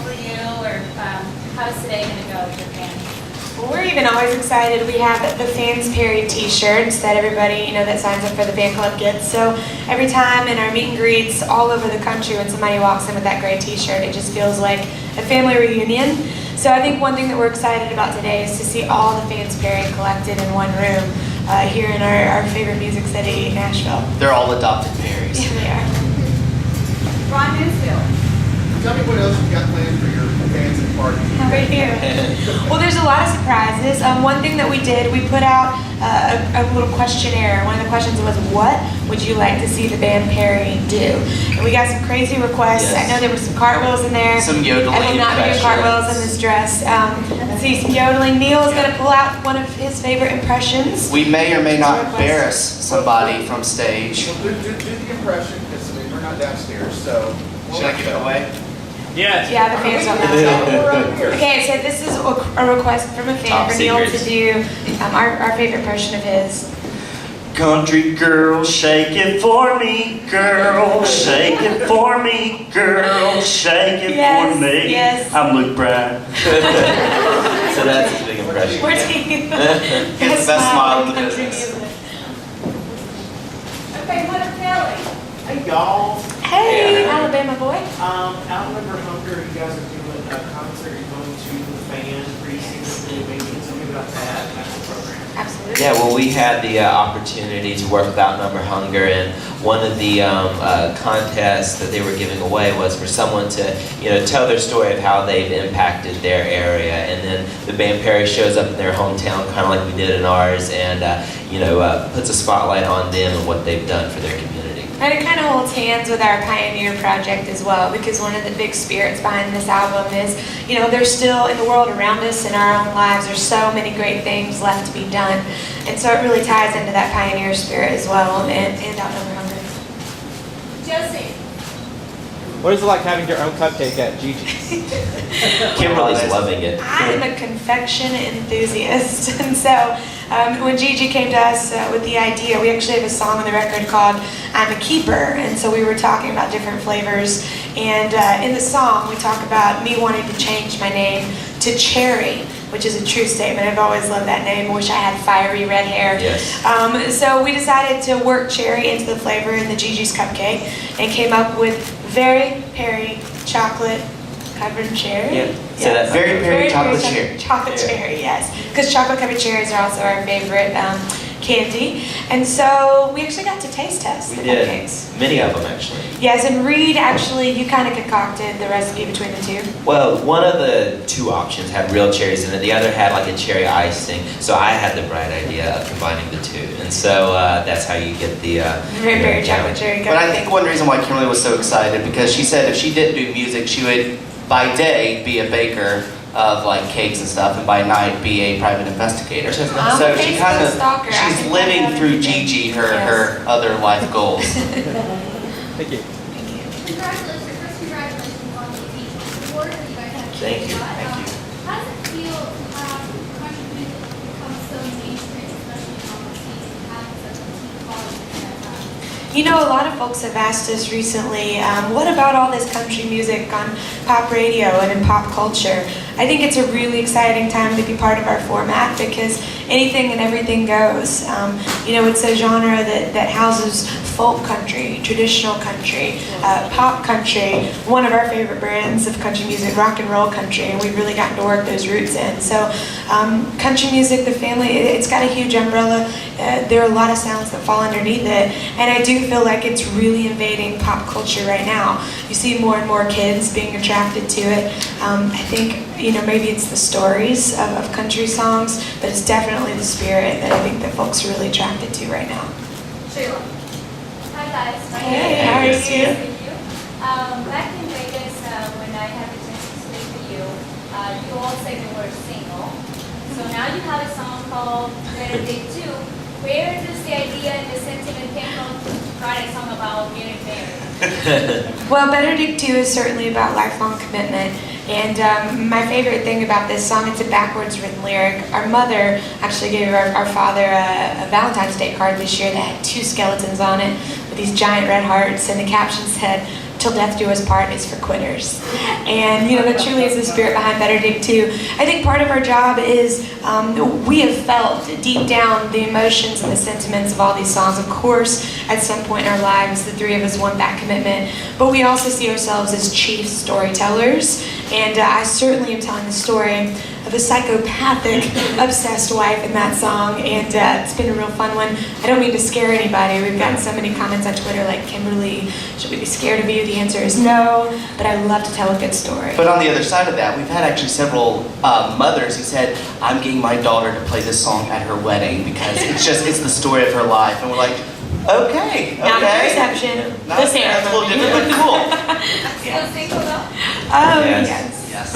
for you, or how's today going to go with your band? Well, we're even always excited. We have the Fans Perry t-shirts that everybody, that signs up for the fan club gets. So every time in our meet and greets all over the country when somebody walks in with that gray t-shirt, it just feels like a family reunion. So I think one thing that we're excited about today is to see all the Fans Perry collected in one room here in our favorite music city, Nashville. They're all adopted Perrys. Yeah, they are. Ron Newsfield. Tell me what else you got planned for your fans and parties. Right here. Well, there's a lot of surprises. One thing that we did, we put out a little questionnaire. One of the questions was, what would you like to see the band Perry do? And we got some crazy requests. Yes. I know there were some cartwheels in there. Some yodeling. I will not be doing cartwheels in this dress. Let's see, some yodeling. Neil is going to pull out one of his favorite impressions. We may or may not embarrass somebody from stage. So do the impression, because we're not downstairs, so. Should I give it away? Yeah. Yeah, the fans don't know. Okay, so this is a request from a fan Top for Neil secret. to do our favorite impression of his. Country girl, shake it for me, girl, shake it for me, girl, shake it Yes, for me. yes. I'm Luke Bryan. So that's his big impression. We're taking the Get the best smile in the country business. music. Okay, Hunter Kelly. Hey y'all, Hey, Yeah. Alabama boy. out in Number Hunger, you guys are doing a concert, you're going to the fan precinct, maybe tell me about that, that's the program. Absolutely. Yeah, well, we had the opportunity to work with Outnumber Hunger, and one of the contests that they were giving away was for someone to, tell their story of how they've impacted their area, and then the band Perry shows up in their hometown, kind of like we did in ours, and puts a spotlight on them and what they've done for their community. And it kind of holds hands with our Pioneer project as well, because one of the big spirits behind this album is, there's still in the world around us in our own lives, there's so many great things left to be done. And so it really ties into that Pioneer spirit as well, and Outnumber Hunger. Josie. What is it like having your own cupcake at GeeGees? Kimberly's loving it. I am a confection enthusiast, and so when Gigi came to us with the idea, we actually have a song on the record called I'm a Keeper, and so we were talking about different flavors, and in the song we talk about me wanting to change my name to Cherry, which is a true statement. I've always loved that name. I wish I had fiery red hair. Yes. So we decided to work cherry into the flavor in the GeeGees Cupcake and came up with Very Perry Chocolate Covered Cherry. Yeah. So that's Very Perry chocolate cherry. Chocolate cherry, yes. Because chocolate covered cherries are also our favorite candy. And so we actually got to taste test We the did. cupcakes. Many of them, actually. Yes, and Reed, actually, you kind of concocted the recipe between the two. Well, one of the two options had real cherries in it. The other had like a cherry icing. So I had the bright idea of combining the two. And so that's how you get the Very, very chocolate cherry cupcake. But I think one reason why Kimberly was so excited, because she said if she didn't do music, she would, by day, be a baker of like cakes and stuff, and by night be a private investigator. I'm So a she Facebook kind of, stalker. I she's can living find out through everything. Gigi her Yes. other life goals. Thank you. Congratulations, first congratulations on the Teach Award that you guys have. Thank you. Thank you. How does it feel to have country music become so mainstream, especially on the stage, and having such a key quality as that? A lot of folks have asked us recently, what about all this country music on pop radio and in pop culture? I think it's a really exciting time to be part of our format because anything and everything goes. It's a genre that houses folk country, traditional country, pop country, one of our favorite brands of country music, rock and roll country, and we've really gotten to work those roots in. So country music, the family, it's got a huge umbrella. There are a lot of sounds that fall underneath it, and I do feel like it's really invading pop culture right now. You see more and more kids being attracted to it. I think, maybe it's the stories of country songs, but it's definitely the spirit that I think that folks are really attracted to right now. Sheila. Hi guys. Hey, how are you? Thank you. Back in Vegas, when I had the chance to speak to you, you all said you were single. So now you have a song called Better Dig 2. Where does the idea and the sentiment came from to write a song about getting married? Well, Better Dig 2 is certainly about lifelong commitment. And my favorite thing about this song, it's a backwards written lyric. Our mother actually gave our father a Valentine's Day card this year that had 2 skeletons on it with these giant red hearts, and the caption said, till death do us part is for quitters. And that truly is the spirit behind Better Dig 2. I think part of our job is we have felt deep down the emotions and the sentiments of all these songs. Of course, at some point in our lives, the three of us want that commitment, but we also see ourselves as chief storytellers. And I certainly am telling the story of a psychopathic, obsessed wife in that song, and it's been a real fun one. I don't mean to scare anybody. We've gotten so many comments on Twitter like, Kimberly, should we be scared of you? The answer is no, but I love to tell a good story. But on the other side of that, we've had actually several mothers who said, I'm getting my daughter to play this song at her wedding because it's the story of her life. And we're like, okay. Not the reception, the ceremony. That's a little different, but cool. Still single though? Oh, Yes. yes.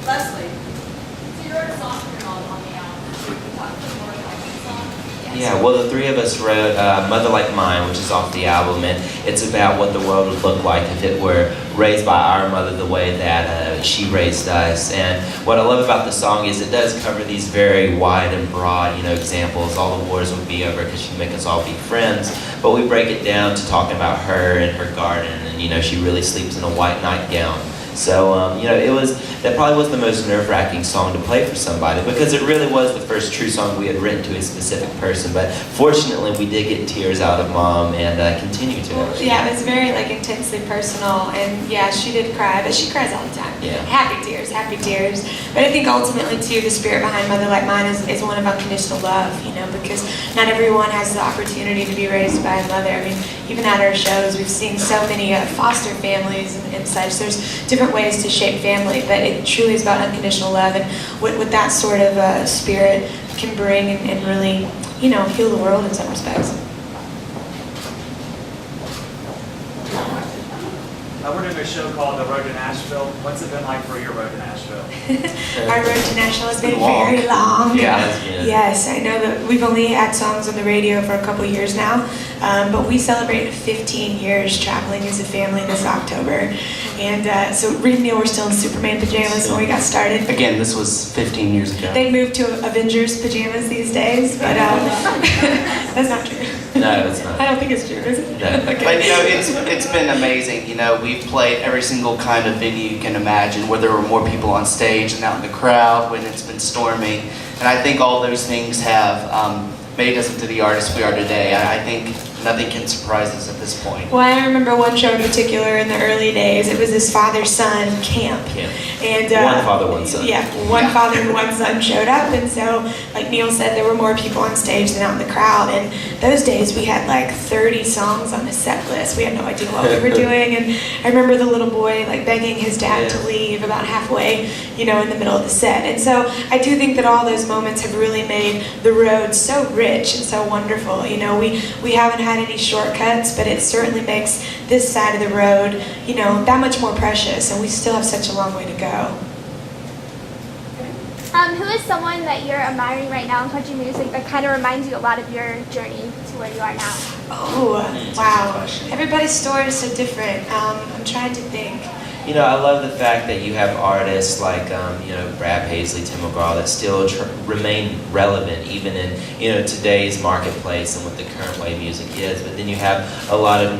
Leslie. So you wrote a song for your mom on the album. Can you talk a little more about that song? Yeah, well, the three of us wrote Mother Like Mine, which is off the album, and it's about what the world would look like if it were raised by our mother the way that she raised us. And what I love about the song is it does cover these very wide and broad, examples. All the wars would be over because she'd make us all be friends. But we break it down to talking about her and her garden, and she really sleeps in a white nightgown. So, that probably was the most nerve-wracking song to play for somebody because it really was the first true song we had written to a specific person. But fortunately, we did get tears out of Mom and continue to. Yeah, it was very intensely personal, and yeah, she did cry, but she cries all the time. Yeah. Happy tears. But I think ultimately too, the spirit behind Mother Like Mine is one of unconditional love, because not everyone has the opportunity to be raised by a mother. I mean, even at our shows, we've seen so many foster families and such. There's different ways to shape family, but it truly is about unconditional love, and what that sort of spirit can bring and really, heal the world in some respects. We're doing a show called The Road to Nashville. What's it been like for your road to Nashville? Our road to Nashville has been Long. very long. Yeah. Yes, I know that we've only had songs on the radio for a couple years now, but we celebrated 15 years traveling as a family this October. And so Reed and Neil were still in Superman pajamas when we got started. Again, this was 15 years ago. They moved to Avengers pajamas these days, but that's not true. No, it's not. I don't think it's true, is it? No. Okay. But it's been amazing. We've played every single kind of venue you can imagine, where there were more people on stage and out in the crowd when it's been storming. And I think all those things have made us into the artists we are today. I think nothing can surprise us at this point. Well, I remember one show in particular in the early days. It was this father-son camp. And One father, one son. Yeah, one father and one son showed up, and so, like Neil said, there were more people on stage than out in the crowd. And those days we had 30 songs on the set list. We had no idea what we were doing, and I remember the little boy begging his dad to leave about halfway, in the middle of the set. And so I do think that all those moments have really made the road so rich and so wonderful. We haven't had any shortcuts, but it certainly makes this side of the road, that much more precious, and we still have such a long way to go. Who is someone that you're admiring right now in country music that kind of reminds you a lot of your journey to where you are now? Oh, wow. Everybody's story is so different. I'm trying to think. I love the fact that you have artists like, Brad Paisley, Tim McGraw that still remain relevant even in, today's marketplace and with the current way music is. But then you have a lot of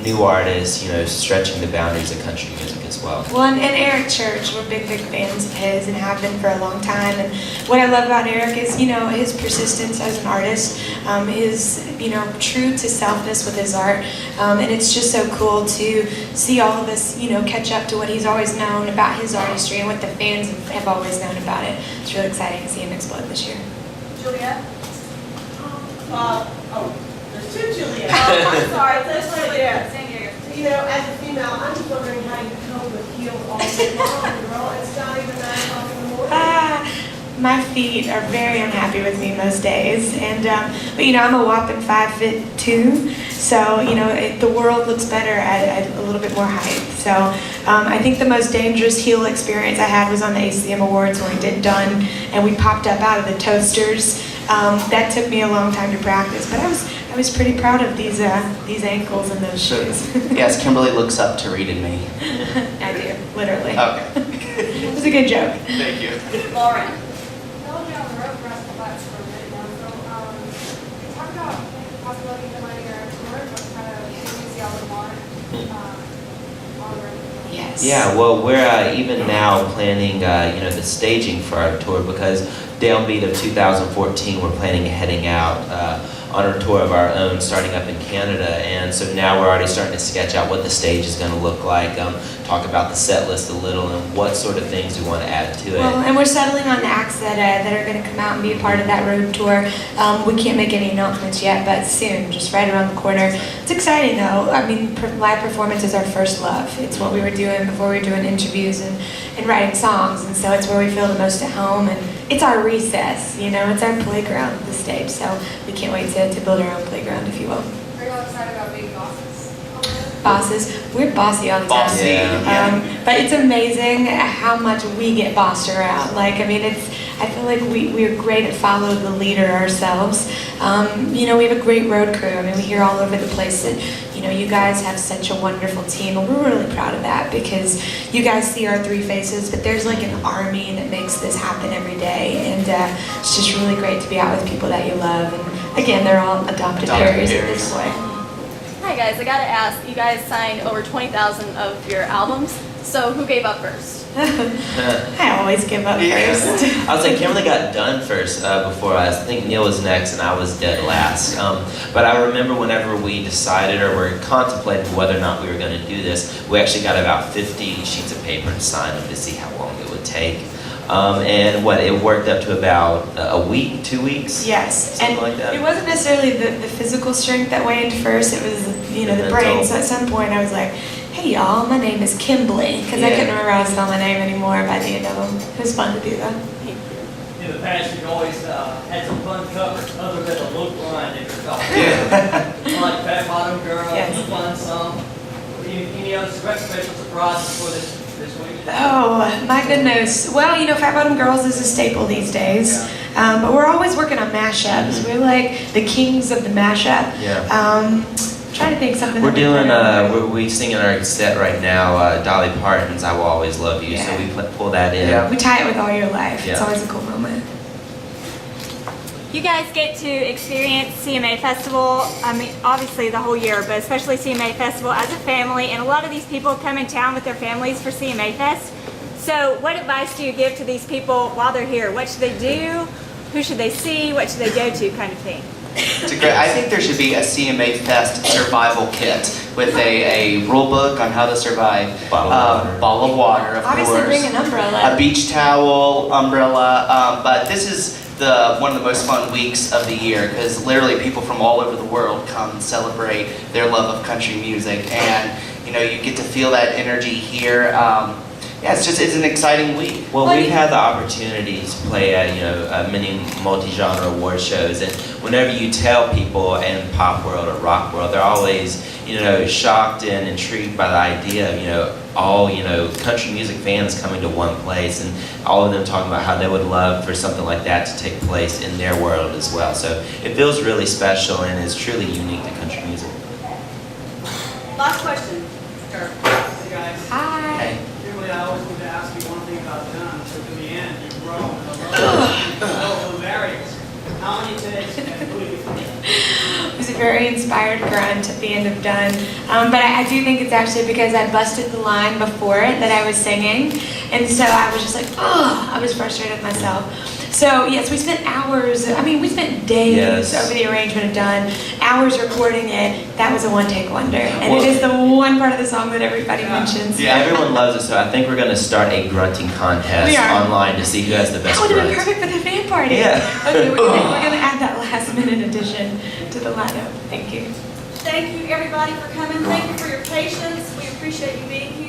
new artists, stretching the boundaries of country music as well. Well, and Eric Church, we're big fans of his and have been for a long time. And what I love about Eric is, his persistence as an artist, his, true to selfness with his art. And it's just so cool to see all of us, catch up to what he's always known about his artistry and what the fans have always known about it. It's really exciting to see him explode this year. Juliet? There's two Juliet. I'm sorry, that's Juliet. As a female, I'm just wondering how you cope with heels all day long, girl. It's not even 9 o'clock in the morning. My feet are very unhappy with me most days, and but I'm a whopping 5'2", so the world looks better at a little bit more height. So I think the most dangerous heel experience I had was on the ACM Awards when we did Done, and we popped up out of the toasters. That took me a long time to practice, but I was pretty proud of these ankles and those shoes. Yes, Kimberly looks up to Reed and me. I do, literally. Okay. It was a good joke. Thank you. Lauren? Yes. Yeah, well, we're even now planning, the staging for our tour because downbeat of 2014, we're planning on heading out on a tour of our own, starting up in Canada. And so now we're already starting to sketch out what the stage is going to look like, talk about the set list a little, and what sort of things we want to add to it. Well, and we're settling on acts that are going to come out and be a part of that road tour. We can't make any announcements yet, but soon, just right around the corner. It's exciting though. I mean, live performance is our first love. It's what we were doing before we were doing interviews and writing songs, and so it's where we feel the most at home, and it's our recess, it's our playground, the stage, so we can't wait to build our own playground, if you will. Are you all excited about being bosses? Bosses, we're bossy all the time. Bossy, yeah. But it's amazing how much we get bossed around. I feel like we're great at follow the leader ourselves. We have a great road crew. We hear all over the place that, you guys have such a wonderful team, and we're really proud of that because you guys see our three faces, but there's like an army that makes this happen every day, and it's just really great to be out with people that you love, and again, they're all adopted parents at this point. Hi guys, I gotta ask, you guys signed over 20,000 of your albums, so who gave up first? I always give up first. I was like, Kimberly got done first before us. I think Neil was next and I was dead last. But I remember whenever we decided or were contemplating whether or not we were going to do this, we actually got about 50 sheets of paper and signed them to see how long it would take. It worked up to about a week, 2 weeks? Yes, something and like that. it wasn't necessarily the physical strength that waned first, it was, the brain. So at some point I was like, hey y'all, my name is Kimberly, because I couldn't remember how to spell my name anymore by the end of them. It was fun to do that. In the past, you've always had some fun covers other than the look line that you're talking about. Like Fat Bottom Girl, the fun song. Any other special surprises for this week? Oh, my goodness. Well, Fat Bottom Girls is a staple these days. But we're always working on mashups. We're like the kings of the mashup. Yeah. Trying to think something. We're doing, we sing in our set right now, Dolly Parton's I Will Always Love You, so we pull that in. Yeah. We tie it with All Your Life. Yeah. It's always a cool moment. You guys get to experience CMA Festival, obviously the whole year, but especially CMA Festival as a family, and a lot of these people come in town with their families for CMA Fest. So what advice do you give to these people while they're here? What should they do? Who should they see? What should they go to, kind of thing? I think there should be a CMA Fest survival kit with a rule book on how to survive. Bottle of water, of Obviously course. bring an umbrella. A beach towel, umbrella. But this is one of the most fun weeks of the year because literally people from all over the world come and celebrate their love of country music, and you get to feel that energy here. It's an exciting week. Well, we've had the opportunity to play at many multi-genre award shows, and whenever you tell people in pop world or rock world, they're always shocked and intrigued by the idea of all country music fans coming to one place, and all of them talking about how they would love for something like that to take place in their world as well. So it feels really special and is truly unique to country music. Last question. Hey guys. Hi. Kimberly, I always want to ask you one thing about John. So to the end, you've grown and so hilarious. How many takes and who do you think? It was a very inspired grunt at the end of Done. But I do think it's actually because I busted the line before it that I was singing. And so I was just like, I was frustrated with myself. So yes, we spent hours, we spent days over the arrangement of Done, hours recording it. That was a one-take wonder. And it is the one part of the song that everybody mentions. Yeah, everyone loves it, so I think we're going to start a grunting contest online to see who has the best That would have been grunt. perfect for the fan party. Yeah. Okay, we're going to add that last-minute addition to the lineup. Thank you. Thank you, everybody, for coming. Thank you for your patience. We appreciate you being here.